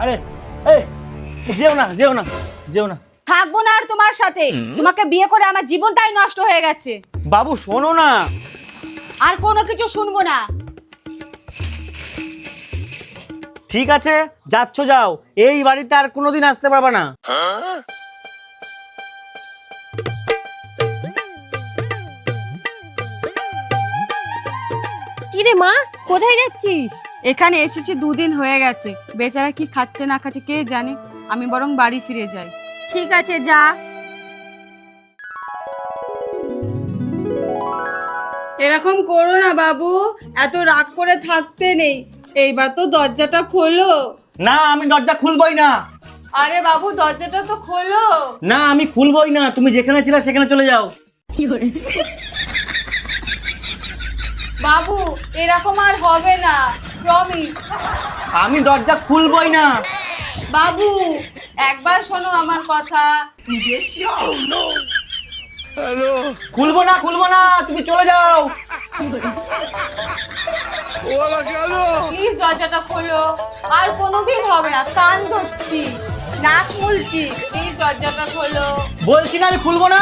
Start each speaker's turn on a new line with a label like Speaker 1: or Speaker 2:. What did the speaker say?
Speaker 1: আরে এই যেও না যেও না যেও না।
Speaker 2: থাকবো না আর তোমার সাথে। তোমাকে বিয়ে করে আমার জীবনটাই নষ্ট হয়ে গেছে।
Speaker 1: বাবু শোনো না।
Speaker 2: আর কোনো কিছু শুনবো না।
Speaker 1: ঠিক আছে যাচ্ছ যাও, এই বাড়িতে আর কোনোদিন আসতে পারবে না।
Speaker 2: কিরে মা, কোথায় যাচ্ছিস? এখানে এসেছি 2 দিন হয়ে গেছে, বেচারা কি খাচ্ছে না খাচ্ছে কে জানে। আমি বরং বাড়ি ফিরে যাই। ঠিক আছে যা। এরকম করো না বাবু, এত রাগ করে থাকতে নেই। এইবার তো দরজাটা খোলো।
Speaker 1: না আমি দরজা খুলবই না।
Speaker 2: আরে বাবু দরজাটা তো খোলো।
Speaker 1: না আমি খুলবই না, তুমি যেখানে ছিলে সেখানে চলে যাও।
Speaker 2: বাবু এরকম আর হবে না, প্রমিস।
Speaker 1: আমি দরজা খুলবই না।
Speaker 2: বাবু একবার শোনো আমার কথা।
Speaker 1: খুলবো না খুলবো না, তুমি চলে যাও।
Speaker 2: প্লিজ দরজাটা খোলো। আর কোনোদিন হবে না, কান ধরছি, নাক মুলছি। প্লিজ দরজাটা খোলো।
Speaker 1: বলছি না আমি খুলবো না।